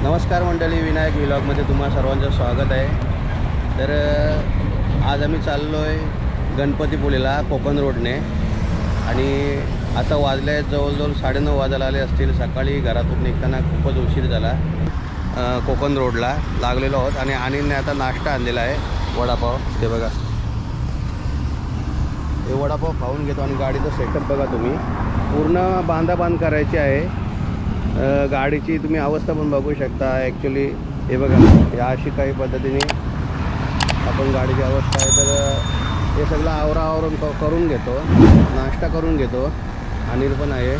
नमस्कार मंडळी, विनायक व्लॉगमध्ये तुम्हा सर्वांचं स्वागत आहे। तर आज आम्ही चाललो आहे गणपतीपुळेला कोकण रोडने आणि आता वाजले आहेत जवळजवळ 9:30 वाजायला आले असतील। सकाळी घरातून निघताना खूपच उशीर झाला। कोकण रोडला लागलेलो आहोत आणि अनिलने आता नाश्ता आणलेला आहे, वडापाव। ते बघा, हे वडापाव खाऊन घेतो आणि गाडीचं सेटअप बघा तुम्ही, पूर्ण बांधाबांध करायची आहे गाडीची। तुम्ही अवस्था पण बघू शकता। ॲक्च्युली हे बघा, या अशी काही पद्धतीने आपण गाडीची अवस्था आहे। तर हे सगळं आवरावरून करून घेतो, नाश्ता करून घेतो। अनिल पण आहे।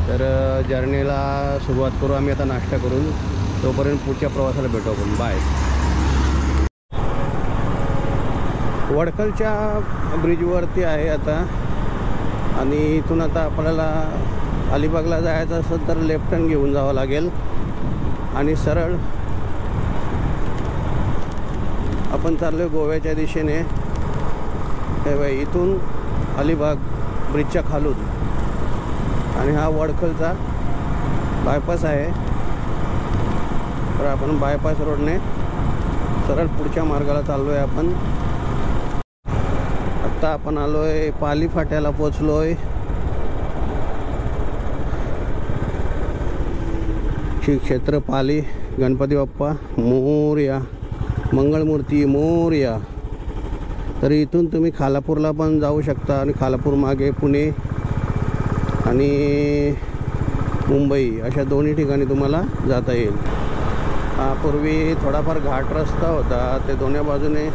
तर जर्नीला सुरुवात करू आम्ही आता नाश्ता करून। तोपर्यंत पुढच्या प्रवासाला भेटू आपण। बाय। वडखलच्या ब्रिजवरती आहे आता आणि इथून आता आपल्याला अलिबागला जायचं असेल तर लेफ्ट टर्न घेऊन जावं लागेल आणि सरळ आपण चाललो गोव्याच्या दिशेने। हे बाई, इथून अलिबाग ब्रिजच्या खालून आणि हा वडखलचा बायपास आहे। तर आपण बायपास रोडने सरळ पुढच्या मार्गाला चाललो आहे आपण। आत्ता आपण आलो आहे पाली फाट्याला पोचलो आहे। श्री क्षेत्र पाली गणपती बाप्पा मोरया, मंगळमूर्ती मोरया। तर इथून तुम्ही खालापूरला पण जाऊ शकता आणि खालापूर मागे पुणे आणि मुंबई अशा दोन्ही ठिकाणी तुम्हाला जाता येईल। हा पूर्वी थोडाफार घाट रस्ता होता, ते दोन्ही बाजूने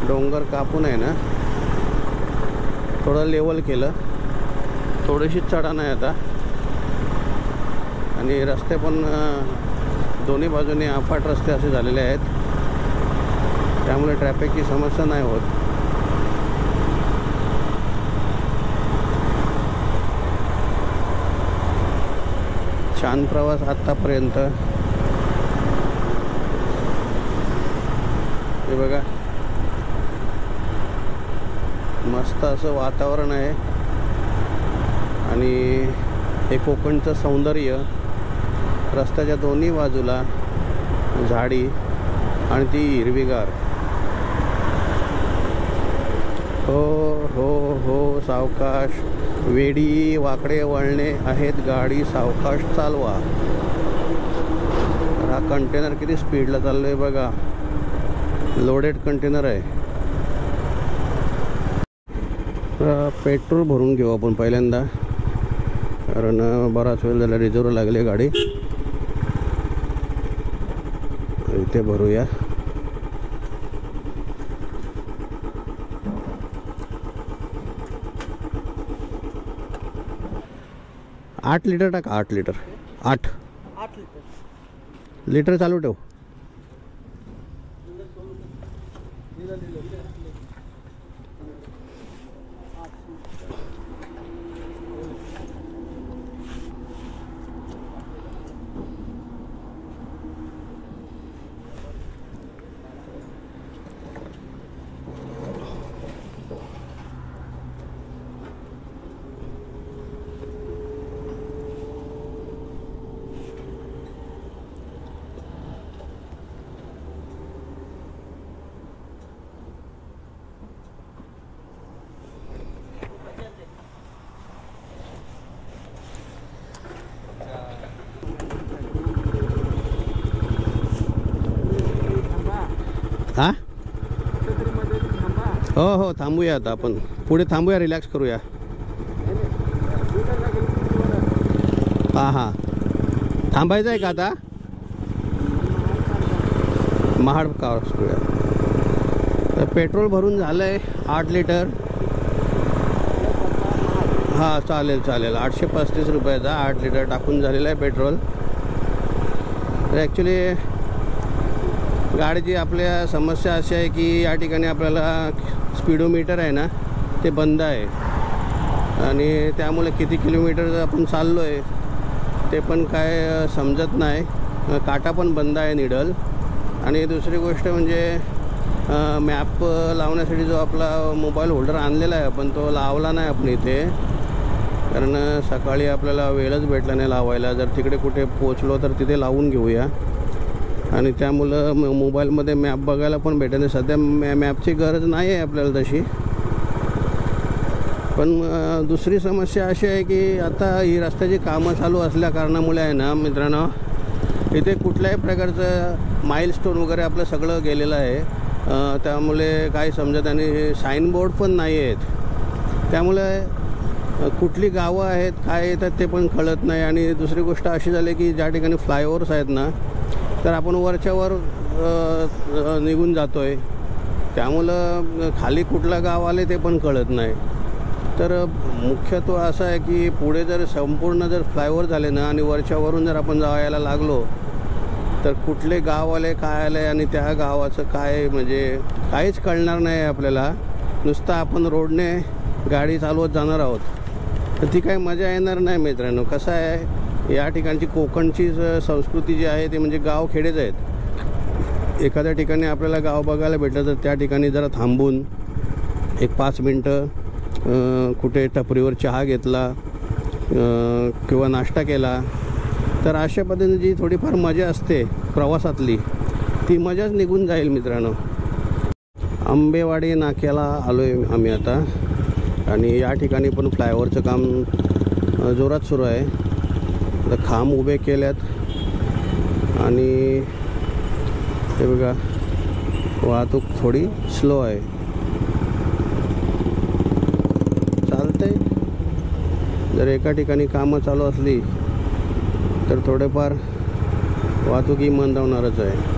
डोंगर कापून आहे ना थोडं लेवल केलं, थोडीशी चढण आहे आता आणि रस्ते पण दोन्ही बाजूने अफाट रस्ते असे झालेले आहेत, त्यामुळे ट्रॅफिकची समस्या नाही होत। छान प्रवास आत्तापर्यंत। हे बघा, मस्त असं वातावरण आहे आणि हे कोकणचं सौंदर्य। रस्त्याच्या दोन्ही बाजूला झाडी आणि ती हिरवीगार। हो हो हो, सावकाश, वेडी वाकडे वळणे आहेत, गाडी सावकाश चालवा। हा कंटेनर किती स्पीडला चाललो आहे बघा, लोडेड कंटेनर आहे। पेट्रोल भरून घेऊ आपण पहिल्यांदा, कारण बराच वेळ झाला रिझर्व लागली गाडी। इथे भरूया। आठ लिटर टाक, 8 लिटर, 8 लिटर चालू ठेव। हा हो हो, थांबूया आता आपण, पुढे थांबूया, रिलॅक्स करूया। हां हां, थांबायचं आहे का आता? महाड क्रॉस करूया। तर पेट्रोल भरून झालं आहे 8 लिटर। हां चालेल चालेल, 835 रुपयाचा 8 लिटर टाकून झालेलं आहे पेट्रोल। तर ॲक्च्युली गाडीची आपल्या समस्या अशी आहे की या ठिकाणी आपल्याला स्पीडोमीटर आहे ना ते बंद आहे आणि त्यामुळे किती किलोमीटर आपण चाललो आहे ते पण काय समजत नाही। काटा पण बंद आहे निडल। आणि दुसरी गोष्ट म्हणजे मॅप लावण्यासाठी जो आपला मोबाईल होल्डर आणलेला आहे आपण, तो लावला नाही आपण इथे। कारण सकाळी आपल्याला वेळच भेटला नाही लावायला. जर तिकडे कुठे पोचलो तर तिथे लावून घेऊया. आणि त्यामुळं मोबाईलमध्ये मॅप बघायला पण भेटत नाही. सध्या मॅपची गरज नाही आहे आपल्याला तशी. पण दुसरी समस्या अशी आहे की आता ही रस्त्याची कामं चालू असल्या कारणामुळे आहे ना मित्रांनो, इथे कुठल्याही प्रकारचं माइलस्टोन वगैरे आपलं सगळं गेलेलं आहे. त्यामुळे काही समजत आणि साईनबोर्ड पण नाही आहेत. त्यामुळे कुठली गावं आहेत काय येतात ते पण कळत नाही. आणि दुसरी गोष्ट अशी झाली की ज्या ठिकाणी फ्लायओव्हर्स आहेत ना, तर आपण वरच्यावर निघून जातो आहे. त्यामुळं खाली कुठलं गाव आले ते पण कळत नाही. तर मुख्यत्व असं आहे की पुढे जर संपूर्ण जर फ्लायओव्हर झाले ना आणि वरच्यावरून जर आपण जायला लागलो तर कुठले गाव आले काय आले आणि त्या गावाचं काय म्हणजे काहीच कळणार नाही आपल्याला. नुसतं आपण रोडने गाडी चालवत जाणार आहोत तर ती काही मजा येणार नाही मित्रांनो. कसं आहे, या ठिकाणची कोकणची संस्कृती जी आहे ती म्हणजे गाव खेडेच आहेत. एखाद्या ठिकाणी आपल्याला गाव बघायला भेटलं तर त्या ठिकाणी जरा थांबून एक 5 मिनटं कुठे टपरीवर चहा घेतला किंवा नाश्ता केला तर अशा पद्धतीने जी थोडीफार मजा असते प्रवासातली ती मजाच निघून जाईल मित्रांनो. आंबेवाडी नाक्याला आलो आहे आम्ही आता. आणि या ठिकाणी पण फ्लायओव्हरचं काम जोरात सुरू आहे. आता खांब उभे केल्यात आणि हे बघा वाहतूक थोडी स्लो आहे. चालतंय, जर एका ठिकाणी कामं चालू असली तर थोडेफार वाहतूकही मंदावणारच आहे.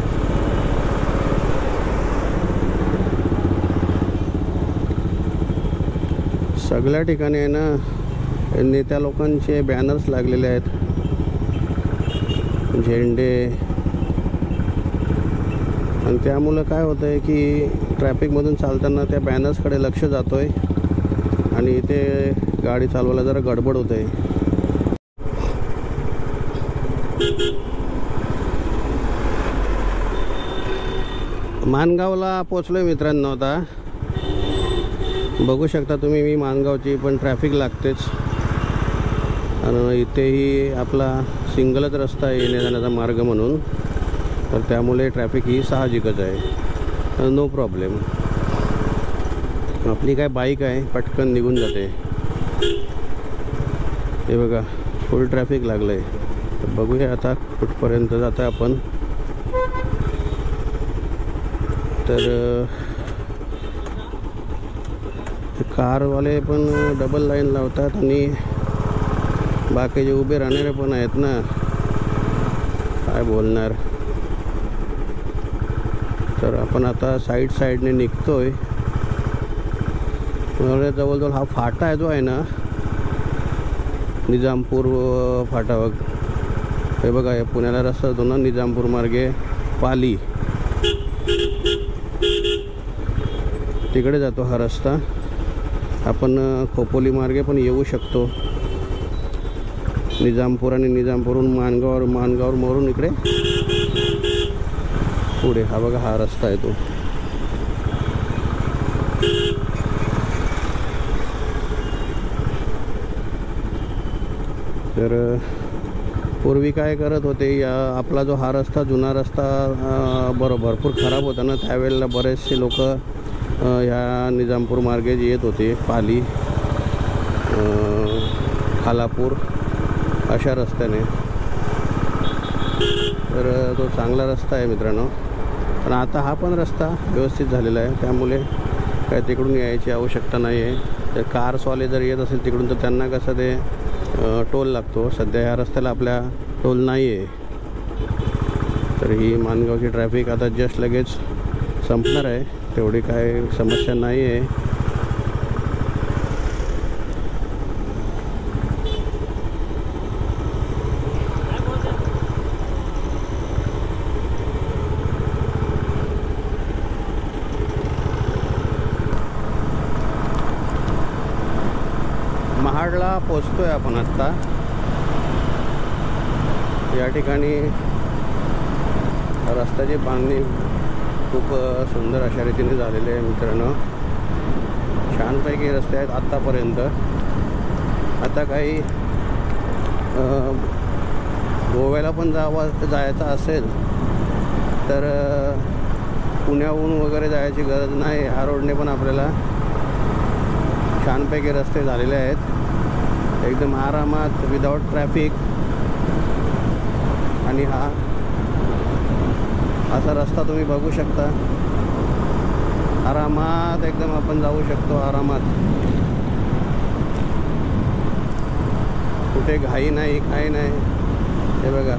सगळ्या ठिकाणी आहे ना नेत्या लोकांचे बॅनर्स लागलेले आहेत, झेंडे. आणि त्यामुळं काय होतं आहे की ट्रॅफिकमधून चालताना त्या बॅनर्सकडे लक्ष जातो आहे आणि इथे गाडी चालवायला जरा गडबड होते आहे. माणगावला पोचलो आहे मित्रांनो. आता बघू शकता तुम्ही मी माणगावची, पण ट्रॅफिक लागतेच. आणि इथेही आपला सिंगलच रस्ता आहे येण्या जाण्याचा मार्ग म्हणून, तर त्यामुळे ट्रॅफिक ही साहजिकच आहे, नो प्रॉब्लेम. आपली काय बाईक आहे पटकन निघून जाते. हे बघा फुल ट्रॅफिक लागलं आहे. तर बघूया आता कुठपर्यंत जातो आहे आपण. तर कारवाले पण डबल लाईन लावतात आणि बाकीचे उभे राहणारे पण आहेत ना, काय बोलणार. तर आपण आता साईडने निघतोय. जवळजवळ हा फाटा आहे जो आहे ना निजामपूर फाटा बघ. हे बघा हे पुण्याला रस्ता होतो ना निजामपूर मार्गे पाली, तिकडे जातो हा रस्ता. आपण खोपोली मार्गे पण येऊ शकतो. निजामपूर आणि निजामपूरहून माणगावर मोरून इकडे पुढे हा बघा हा रस्ता आहे तो. तर पूर्वी काय करत होते, या आपला जो हा रस्ता जुना रस्ता भरपूर खराब होता ना, त्यावेळेला बरेचसे लोक ह्या निजामपूर मार्गे येत होते, पाली खालापूर अशा रस्त्याने. तर तो चांगला रस्ता आहे मित्रांनो. पण आता हा पण रस्ता व्यवस्थित झालेला आहे, त्यामुळे काय तिकडून यायची आवश्यकता नाही आहे. तर कार्सवाले जर येत असेल तिकडून तर त्यांना कसं ते टोल लागतो. सध्या ह्या रस्त्याला आपल्या टोल नाही आहे. तर ही माणगावची ट्रॅफिक आता जस्ट लगेच संपणार आहे, तेवढी काय समस्या नाही आहे. महाडला पोचतोय आपण आत्ता. या ठिकाणी रस्त्याची बांधणी खूप सुंदर अशा रीतीने झालेली आहे मित्रांनो. छानपैकी रस्ते आहेत आत्तापर्यंत. आता काही गोव्याला पण जायचं असेल तर पुण्याहून वगैरे जायची गरज नाही. ह्या रोडने पण आपल्याला छानपैकी रस्ते झालेले आहेत, एकदम आरामात, विदाउट ट्रॅफिक. आणि हा असा रस्ता तुम्ही बघू शकता, आरामात एकदम आपण जाऊ शकतो आरामात. कुठे घाई नाही, काही नाही. हे बघा,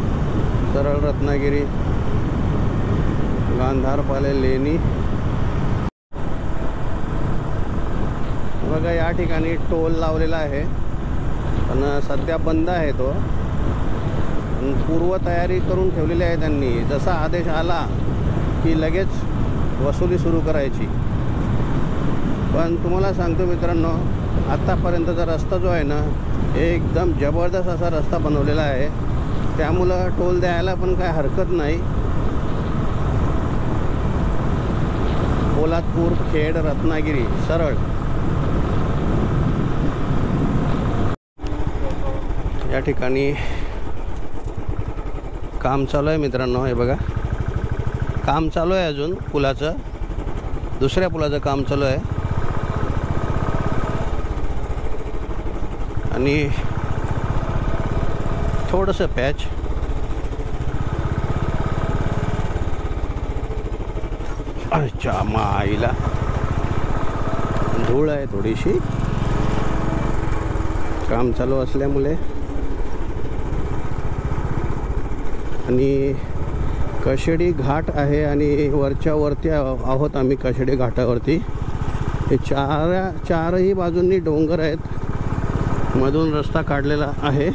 सरळ रत्नागिरी, गांधारपाले, लेणी. बघा या ठिकाणी टोल लावलेला आहे, पण सध्या बंद आहे तो. पूर्व तयारी करून ठेवलेली आहे त्यांनी. जसा आदेश आला की लगेच वसुली सुरू करायची. पण तुम्हाला सांगतो मित्रांनो, आत्तापर्यंतचा रस्ता जो आहे ना, एकदम जबरदस्त असा रस्ता बनवलेला आहे. त्यामुळं टोल द्यायला पण काय हरकत नाही. पोलादपूर, खेड, रत्नागिरी सरळ. या ठिकाणी काम चालू आहे मित्रांनो. हे बघा, काम चालू आहे अजून पुलाचं, दुसऱ्या पुलाचं काम चालू आहे. आणि थोडंसं पॅच. अच्छा माईला धूळ आहे थोडीशी, काम चालू असल्यामुळे. आणि कशेडी घाट आहे आणि वरच्या वरती आहोत आम्ही कशेडी घाटावरती. हे चारही बाजूंनी डोंगर आहेत, मधून रस्ता काढलेला आहे.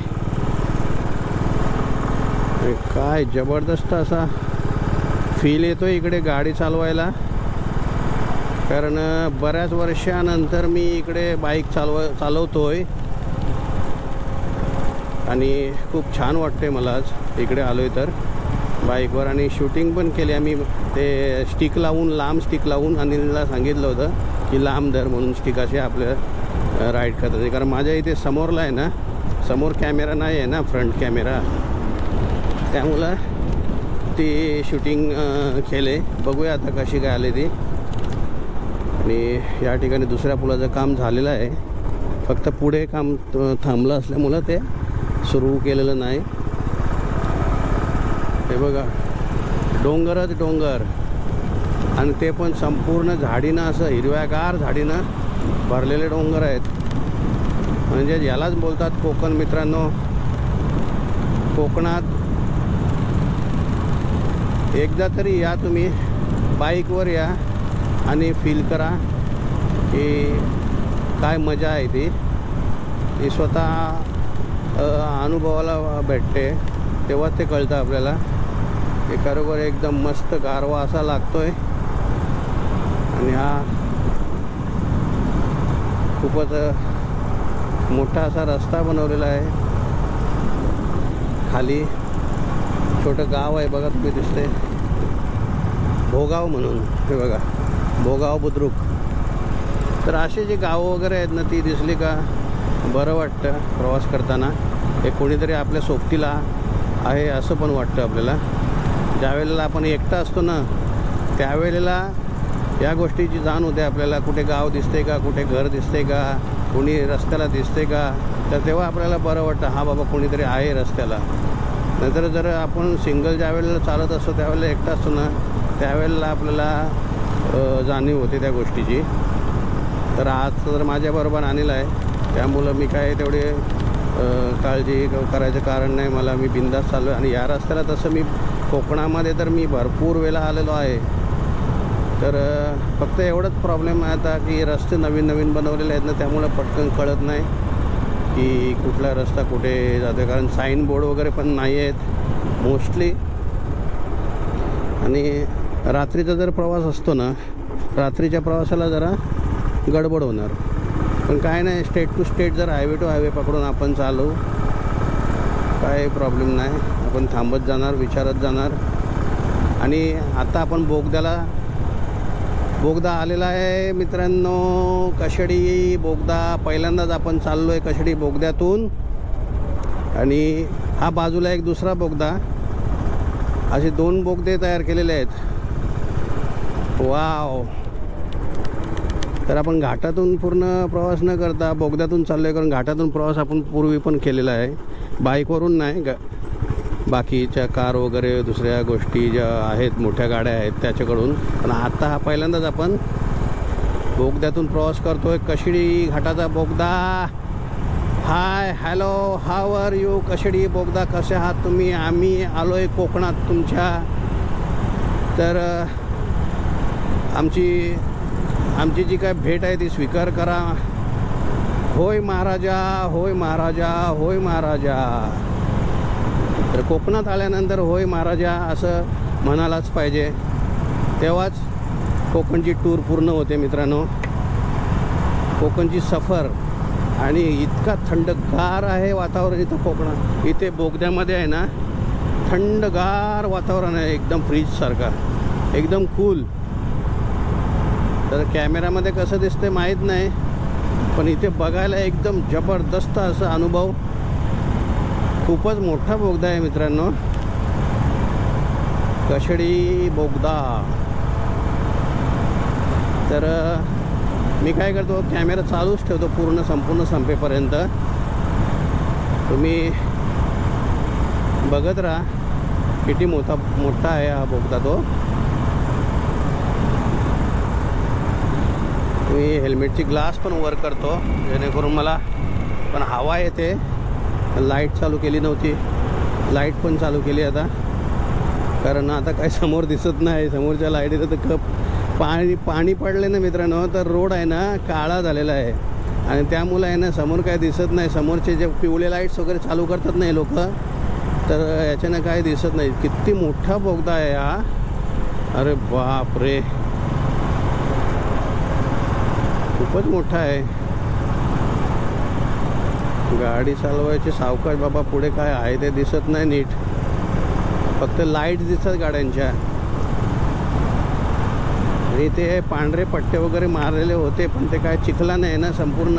काय जबरदस्त असा फील येतो इकडे गाडी चालवायला, कारण बऱ्याच वर्षानंतर मी इकडे बाईक चालवतोय आणि खूप छान वाटते मला आज इकडे आलोय तर बाईकवर. आणि शूटिंग पण केली आम्ही, ते स्टिक लावून, लांब स्टिक लावून अनिलला सांगितलं होतं की लांब धर म्हणून स्टिक असे आपल्या राईड करतात. कारण माझ्या इथे समोरला आहे ना, समोर कॅमेरा नाही आहे ना, फ्रंट कॅमेरा, त्यामुळं ती शूटिंग केले. बघूया आता कशी काय आली ती. आणि या ठिकाणी दुसऱ्या पुलाचं काम झालेलं आहे, फक्त पुढे काम थांबलं असल्यामुळं ते सुरू केलेलं नाही. हे बघा, डोंगरच डोंगर, आणि ते पण संपूर्ण झाडीनं, असं हिरव्यागार झाडीनं भरलेले डोंगर आहेत. म्हणजे यालाच बोलतात कोकण मित्रांनो. कोकणात एकदा तरी या तुम्ही, बाईकवर या आणि फील करा की काय मजा आहे ती स्वतः अनुभवाला भेटते, तेव्हा ते कळतं आपल्याला. हे खरोखर एकदम मस्त गारवा असा लागतोय. आणि हा खूपच मोठा असा रस्ता बनवलेला आहे. खाली छोटं गाव आहे बघा, तुम्ही दिसते भोगाव म्हणून. हे बघा, भोगाव, बुद्रुक. तर असे जे गावं वगैरे आहेत ना, ती दिसली का बरं वाटतं प्रवास करताना. हे कोणीतरी आपल्या सोबतीला आहे असं पण वाटतं आपल्याला. ज्यावेळेला आपण एकटा असतो ना, त्यावेळेला या गोष्टीची जाण होते आपल्याला. कुठे गाव दिसते का, कुठे घर दिसते का, कोणी रस्त्याला दिसते का, तर तेव्हा आपल्याला बरं वाटतं, हा बाबा कोणीतरी आहे रस्त्याला. नंतर जर आपण सिंगल ज्या वेळेला चालत असतो, त्यावेळेला एकटा असतो ना, त्यावेळेला आपल्याला जाणीव होते त्या गोष्टीची. तर आज तर माझ्याबरोबर अनिल आहे, त्यामुळं मी काय तेवढे काळजी करायचं कारण नाही मला. मी बिंदास चाललो आहे. आणि या रस्त्याला तसं मी कोकणामध्ये तर मी भरपूर वेळा आलेलो आहे. तर फक्त एवढंच प्रॉब्लेम आहे आता की रस्ते नवीन नवीन बनवलेले आहेत ना, त्यामुळं पटकन कळत नाही की कुठला रस्ता कुठे जातो. कारण साईन बोर्ड वगैरे पण नाही आहेत मोस्टली. आणि रात्रीचा जर प्रवास असतो ना, रात्रीच्या प्रवासाला जरा गडबड होणार. पण काय नाही, स्टेट टू स्टेट जर हायवे टू हायवे पकडून आपण चालू, काय प्रॉब्लेम नाही. आपण थांबत जाणार, विचारत जाणार. आणि आता आपण बोगद्याला बोगदा आलेला आहे मित्रांनो, कशेडी बोगदा. पहिल्यांदाच आपण चाललो आहे कशेडी बोगद्यातून. आणि हा बाजूला एक दुसरा बोगदा, असे 2 बोगदे तयार केलेले आहेत. वाव. तर आपण घाटातून पूर्ण प्रवास न करता बोगद्यातून चाललो आहे, कारण घाटातून प्रवास आपण पूर्वी पण केलेला आहे, बाईकवरून नाही, बाकीच्या कार वगैरे दुसऱ्या गोष्टी ज्या आहेत मोठ्या गाड्या आहेत त्याच्याकडून. पण आता हा पहिल्यांदाच आपण बोगद्यातून प्रवास करतोय. कशेडी घाटाचा बोगदा. Hi, hello, how are you? कशेडी बोगदा, कसे आहात तुम्ही? आम्ही आलो आहे कोकणात तुमच्या. तर आमची जी काय भेट आहे ती स्वीकार करा. होय महाराजा, होय महाराजा, होय महाराजा. तर कोकणात आल्यानंतर होय महाराजा असं म्हणायलाच पाहिजे, तेव्हाच कोकणची टूर पूर्ण होते मित्रांनो. कोकणची सफर. आणि इतका थंडगार आहे वातावरण इथं कोकणात. इथे बोगद्यामध्ये आहे ना, थंडगार वातावरण आहे, एकदम फ्रीजसारखा, एकदम कूल. तर कॅमेरामध्ये कसं दिसतंय माहीत नाही, पण इथे बघायला एकदम जबरदस्त असा अनुभव. खूपच मोठा बोगदा आहे मित्रांनो, कशेडी बोगदा. तर मी काय करतो, कॅमेरा चालूच ठेवतो संपूर्ण संपेपर्यंत. तुम्ही बघत राहा किती मोठा आहे हा बोगदा. तो मी हेल्मेटची ग्लास पण वर करतो जेणेकरून मला पण हवा येते. लाईट चालू केली नव्हती, लाईट पण चालू केली आता, कारण आता काही समोर दिसत नाही. समोरच्या लाईटीचं तर पाणी पडले ना मित्रांनो, तर रोड आहे ना काळा झालेला आहे, आणि त्यामुळे आहे ना समोर काय दिसत नाही. समोरचे जे पिवळे लाईट्स वगैरे चालू करतात नाही लोक, तर याच्यानं काय दिसत नाही. किती मोठा बोगदा आहे हा. अरे बाप रे, खूपच मोठा आहे. गाडी चालवायची सावकाश बाबा, पुढे काय आहे ते दिसत नाही नीट, फक्त लाईट दिसतात गाड्यांच्या. आणि ते पांढरे पट्टे वगैरे मारलेले होते, पण ते काय चिखला नाही ना, संपूर्ण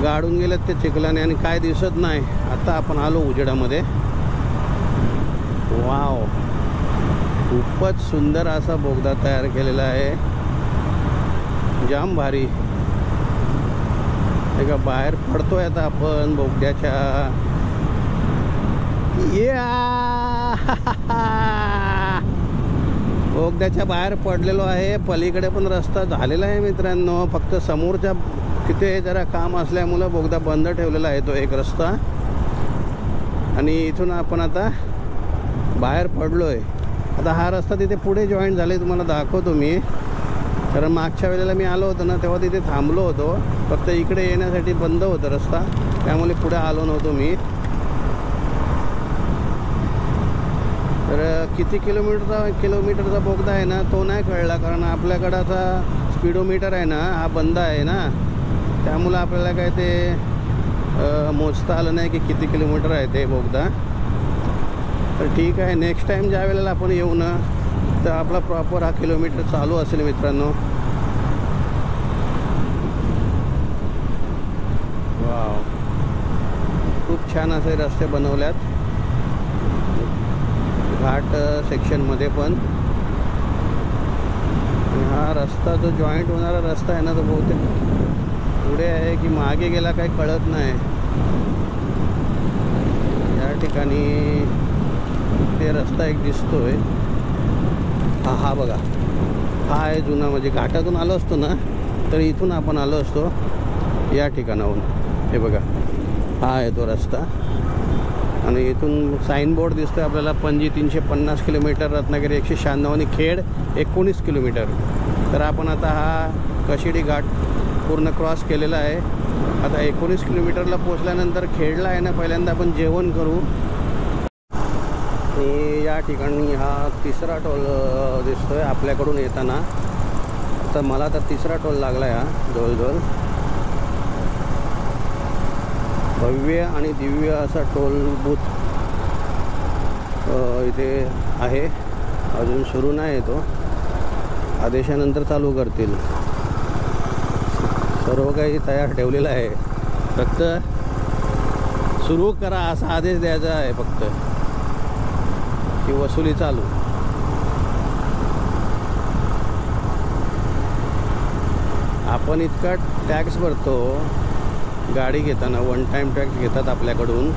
गाडून गेलेत ते चिखलाने, आणि काय दिसत नाही. आता आपण आलो उजेडामध्ये. वाव, खूपच सुंदर असा बोगदा तयार केलेला आहे, जाम भारी. का बाहेर पडतोय आता आपण बोगद्याच्या. बोगद्याच्या बाहेर पडलेलो आहे. पलीकडे पण रस्ता झालेला आहे मित्रांनो, फक्त समोरच्या तिथे जरा काम असल्यामुळं बोगदा बंद ठेवलेला आहे तो एक रस्ता. आणि इथून आपण आता बाहेर पडलोय. आता हा रस्ता तिथे पुढे जॉईंट झाले, तुम्हाला दाखवतो मी. कारण मागच्या वेळेला मी आलो होतो ना, तेव्हा तिथे थांबलो होतो, फक्त इकडे येण्यासाठी बंद होता रस्ता, त्यामुळे पुढे आलो नव्हतो मी. तर किती किलोमीटरचा बोगदा आहे ना तो नाही कळला, कारण आपल्याकडं आता स्पीडोमीटर आहे ना, हा बंद आहे ना, त्यामुळं आपल्याला काय ते मोजता आलं नाही की किती किलोमीटर आहे ते बोगदा. तर ठीक आहे, नेक्स्ट टाईम ज्या वेळेला आपण येऊ ना, तर आपला प्रॉपर हा किलोमीटर चालू असेल मित्रांनो. वाव, खूप छान असे रस्ते बनवल्यात घाट सेक्शनमध्ये पण. हा रस्ता जो जॉईंट होणारा रस्ता आहे ना, तो बहुतेक पुढे आहे की मागे गेला काही कळत नाही. या ठिकाणी ते रस्ता एक दिसतोय. हा बघा, हा आहे जुना, म्हणजे घाटातून आलो असतो ना तर इथून आपण आलो असतो या ठिकाणाहून. हे बघा, हा आहे तो रस्ता. आणि इथून साईनबोर्ड दिसतोय आपल्याला, पणजी 350 किलोमीटर, रत्नागिरी 196 आणि खेड 19 किलोमीटर. तर आपण आता हा कशेडी घाट पूर्ण क्रॉस केलेला आहे. आता 19 किलोमीटरला पोचल्यानंतर खेडला आहे ना, पहिल्यांदा आपण जेवण करू. आणि या ठिकाणी हा तिसरा टोल दिसतोय आपल्याकडून येताना. आता मला तर तिसरा टोल लागला आहे हा जवळजवळ. भव्य आणि दिव्य असा टोल बूथ इथे आहे. अजून सुरू नाही तो, आदेशानंतर चालू करतील. सर्व काही तयार ठेवलेलं आहे, फक्त सुरू करा असा आदेश द्यायचा आहे फक्त, की वसुली चालू. आपण इतका टॅक्स भरतो गाडी घेताना, वन टाईम टॅक्स घेतात आपल्याकडून,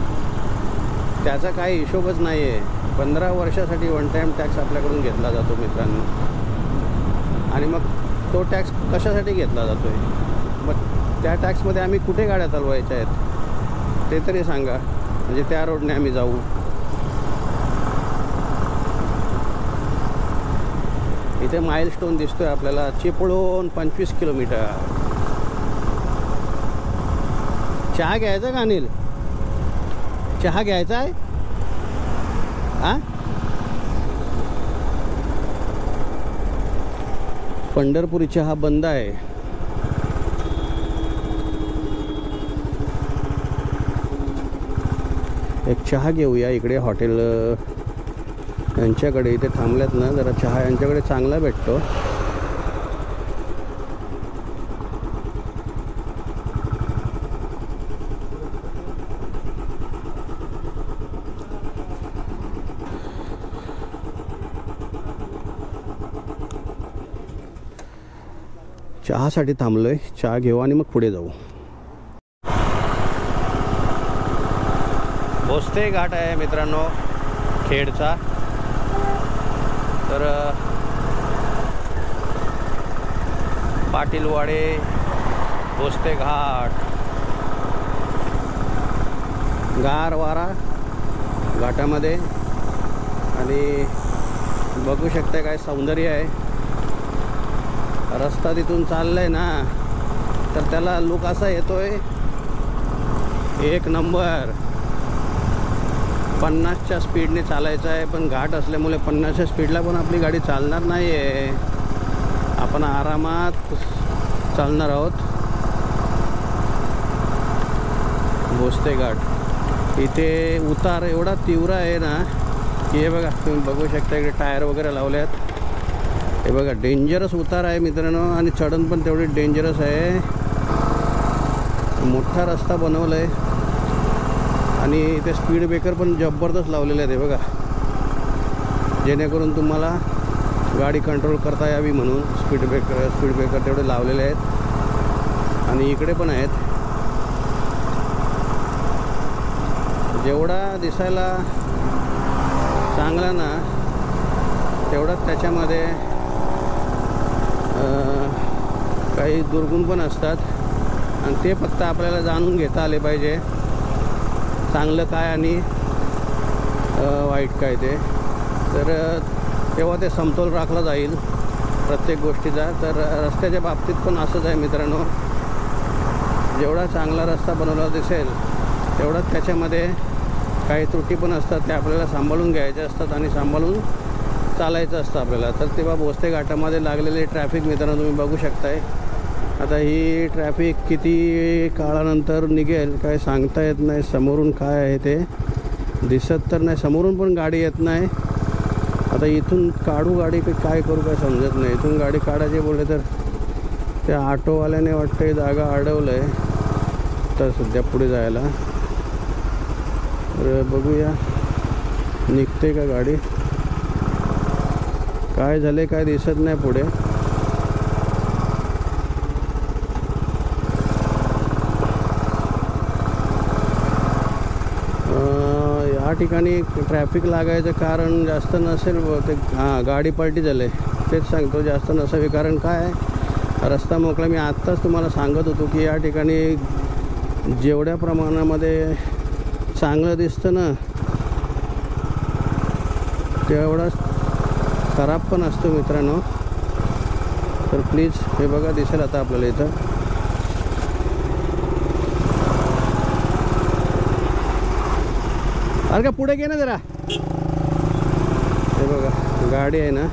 त्याचा काही हिशोबच नाही आहे. 15 वर्षासाठी वन टाईम टॅक्स आपल्याकडून घेतला जातो मित्रांनो. आणि मग तो टॅक्स कशासाठी घेतला जातो आहे? मग त्या टॅक्समध्ये आम्ही कुठे गाड्या चालवायच्या आहेत ते तरी सांगा, म्हणजे त्या रोडने आम्ही जाऊ. इथे माइलस्टोन दिसतोय आपल्याला, चिपळूण 25 किलोमीटर. चहा घ्यायचा का अनिल? चहा घ्यायचा आहे? हां, पंढरपुरी चहा बंद आहे. एक चहा घेऊया इकडे हॉटेल यांच्याकडे. इथे थांबल्यात ना, जरा चहा यांच्याकडे चांगला भेटतो. चहासाठी थांबलोय, चहा घेऊ आणि मग पुढे जाऊ. भोसते घाट आहे मित्रांनो खेडचा. तर पाटीलवाडे, भोसते घाट, गार वारा घाटामध्ये. आणि बघू शकता काय सौंदर्य आहे. रस्ता तिथून चाललाय ना, तर त्याला लुक असा येतोय एक नंबर. 50च्या स्पीडने चालायचं आहे, पण घाट असल्यामुळे 50च्या स्पीडला पण आपली गाडी चालणार नाही आहे. आपण आरामात चालणार आहोत. भोसते घाट इथे उतार एवढा तीव्र आहे ना, की हे बघा तुम्ही बघू शकता इकडे टायर वगैरे लावले आहेत. हे बघा डेंजरस उतार आहे मित्रांनो, आणि चढण पण तेवढी डेंजरस आहे. मोठा रस्ता बनवला आहे आणि इथे स्पीड ब्रेकर पण जबरदस्त लावलेले आहेत. हे बघा, जेणेकरून तुम्हाला गाडी कंट्रोल करता यावी म्हणून स्पीड ब्रेकर तेवढे लावलेले आहेत. आणि इकडे पण आहेत. जेवढा दिसायला चांगला ना, तेवढाच त्याच्यामध्ये काही दुर्गुण पण असतात. आणि ते फक्त आपल्याला जाणून घेता आले पाहिजे, चांगलं काय आणि वाईट काय ते. तर तेव्हा ते समतोल राखला जाईल प्रत्येक गोष्टीचा. तर रस्त्याच्या बाबतीत पण असंच आहे मित्रांनो. जेवढा चांगला रस्ता बनवला दिसेल तेवढाच त्याच्यामध्ये काही त्रुटी पण असतात, त्या आपल्याला सांभाळून घ्यायच्या असतात आणि सांभाळून चालायचं असतं आपल्याला. तर तेव्हा भोसते घाटामध्ये लागलेले ट्रॅफिक मित्रांनो तुम्ही बघू शकताय. आता ही ट्रॅफिक किती काळानंतर निघेल काय सांगता येत नाही. समोरून काय आहे ते दिसत तर नाही, समोरून पण गाडी येत नाही. आता इथून काढू गाडी की काय करू काय समजत नाही. इथून गाडी काढायची बोलले तर त्या ऑटोवाल्याने वाटतं जागा अडवलं आहे तर सध्या पुढे जायला. तर बघूया निघते का गाडी, काय झाले काय दिसत नाही पुढे. या ठिकाणी ट्रॅफिक लागायचं कारण जास्त नसेल बहुतेक. हां, गाडी पलटी झाले तेच सांगतो, जास्त नसावी. कारण काय रस्ता मोकळा. मी आत्ताच तुम्हाला सांगत होतो की या ठिकाणी जेवढ्या प्रमाणामध्ये चांगलं दिसतं ना, तेवढंच खराब पण असतो मित्रांनो. तर प्लीज हे बघा दिसेल आता आपल्याला इथं. अरे का पुढे घे ना जरा. हे बघा गाडी आहे ना,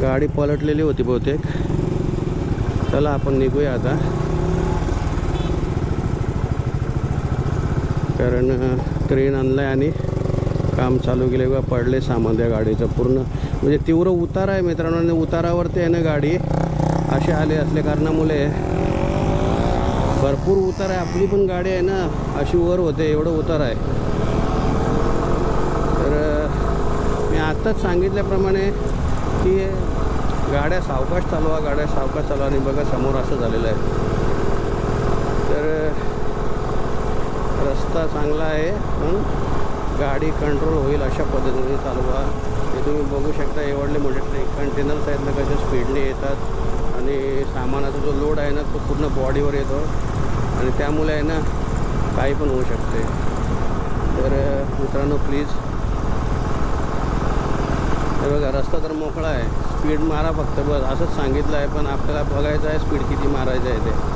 गाडी पलटलेली होती बहुतेक. चला आपण निघूया आता. कारण ट्रेन आणलं आहे आणि काम चालू केले बघा. पडले सामान त्या गाडीचं पूर्ण, म्हणजे तीव्र उतार आहे मित्रांनो. आणि उतारावरती आहे ना गाडी असे आले असल्या कारणामुळे भरपूर उतार आहे. आपली पण गाडी आहे ना अशी वर होते, एवढं उतार आहे. तर मी आत्ताच सांगितल्याप्रमाणे की गाड्या सावकाश चालवा, गाड्या सावकाश चालवा. आणि बघा समोर असं झालेलं आहे. तर रस्ता चांगला आहे पण गाडी कंट्रोल होईल अशा पद्धतीने चालवा. हे तुम्ही बघू शकता एवढले मोठे कंटेनर्स आहेत ना कसे स्पीडने येतात आणि सामानाचा जो लोड आहे ना तो पूर्ण बॉडीवर येतो आणि त्यामुळे आहे ना काही पण होऊ शकते. तर मित्रांनो प्लीज, हे बघा रस्ता तर मोकळा आहे, स्पीड मारा फक्त बस असंच सांगितलं आहे. पण आपल्याला बघायचं आहे स्पीड किती मारायचं आहे ते.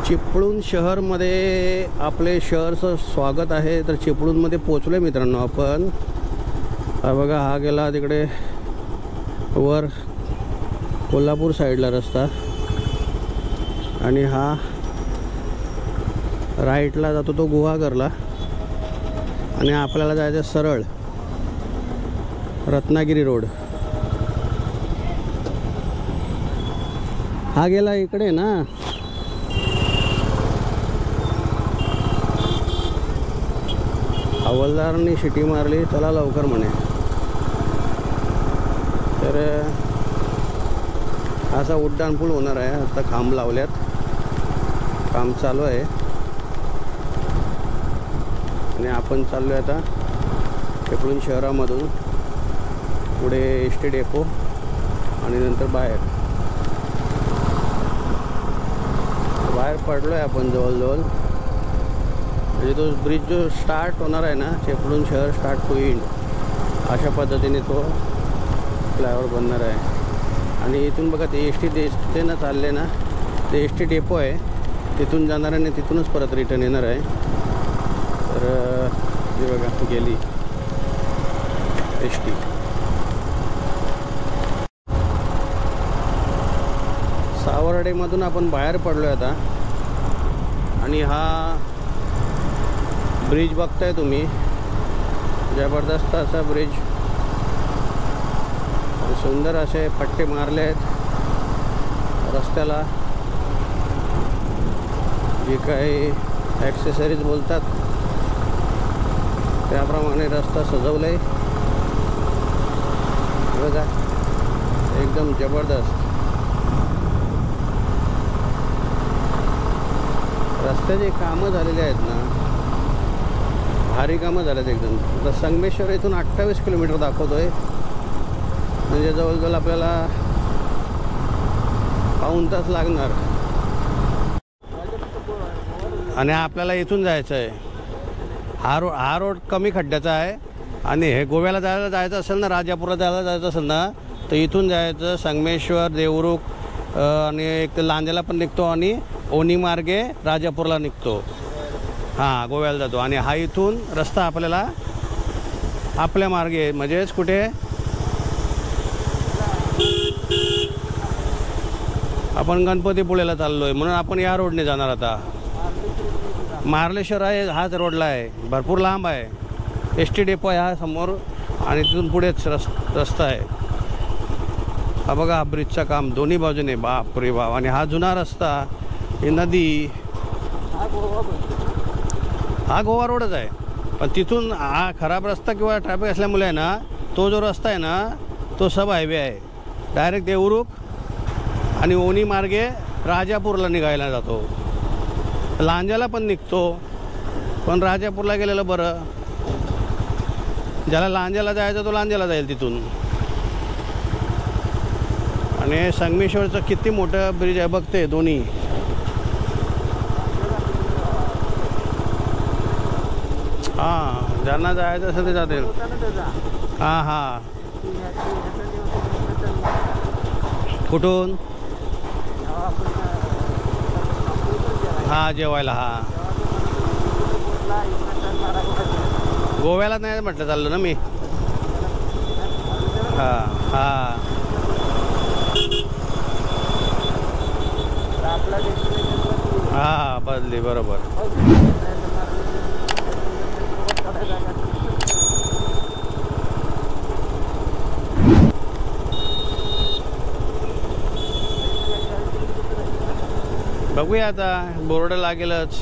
चिपळूण शहरमध्ये आपले शहरचं स्वागत आहे. तर चिपळूणमध्ये पोचलो आहे मित्रांनो आपण. हा बघा हा गेला तिकडे वर कोल्हापूर साईडला रस्ता आणि हा राईटला जातो तो गुहागरला आणि आपल्याला जायचं सरळ रत्नागिरी रोड. हा गेला इकडे ना, हवालदारांनी शिटी मारली चला लवकर म्हणे. तर असा उड्डाणपूल होणार आहे. आता खांब लावल्यात, काम चालू आहे आणि आपण चाललो आहे आता चिपळूण शहरामधून पुढे एस टी डेपो आणि नंतर बाहेर पडलो आहे आपण जवळजवळ. म्हणजे तो ब्रिज जो स्टार्ट होणार आहे ना चिपळूण शहर स्टार्ट टू एंड अशा पद्धतीने तो फ्लायओव्हर बनणार आहे. आणि इथून बघा ते एस टी ते ना चालले ना ते एस टी डेपो आहे, तिथून जाणार आहे आणि तिथूनच परत रिटर्न येणार आहे. तर हे बघा गेली एस टी. सावर्डेमधून आपण बाहेर पडलो आहे आता आणि हा ब्रिज बघताय तुम्ही, जबरदस्त असा ब्रिज, सुंदर असे पट्टे मारले आहेत रस्त्याला. जे काही ॲक्सेसरीज बोलतात त्याप्रमाणे रस्ता सजवला आहे बघा, एकदम जबरदस्त. रस्त्याची कामं झालेली आहेत ना, भारी कामं झालेत एकदम. आता संगमेश्वर इथून 28 किलोमीटर दाखवतोय, म्हणजे जवळजवळ आपल्याला पाऊण तास लागणार. आणि आपल्याला इथून जायचं आहे. हा रोड कमी खड्ड्याचा आहे आणि हे गोव्याला जायचं असेल ना, राजापूरला जायचं असेल ना तर इथून जायचं संगमेश्वर, देवरुख आणि एक तर लांजेला पण निघतो आणि ओनी मार्गे राजापूरला निघतो. हां गोव्याला जातो. आणि हा इथून रस्ता आपल्याला आपल्या मार्गे म्हणजेच कुठे आपण गणपतीपुळेला चाललो आहे म्हणून आपण या रोडने जाणार. आता मार्लेश्वर आहे हाच रोडला आहे, भरपूर लांब आहे. एस टी डेपो आहे हा समोर आणि तिथून पुढेच रस्ता आहे. हा बघा हा ब्रिजचं काम दोन्ही बाजूने, बाप रे बाप. आणि हा जुना रस्ता, ही नदी, हा गोवा रोडच आहे. पण तिथून हा खराब रस्ता किंवा ट्रॅफिक असल्यामुळे आहे ना, तो जो रस्ता आहे ना तो सब हायवे आहे. डायरेक्ट देवरुख आणि ओनी मार्गे राजापूरला निघायला जातो. लांजाला पण निघतो, पण राजापूरला गेलेलं बरं. ज्याला लांजाला जायचं तो लांजाला जाईल तिथून. आणि संगमेश्वरचं किती मोठं ब्रिज आहे बघते दोन्ही. हां ज्यांना जायचं असेल ते जातील. हां हां कुठून? हां जेवायला. हां गोव्याला नाही म्हटलं चाललो ना मी. हां हां हां बस वाजली बरोबर. बघूया आता बोर्ड लागेलच.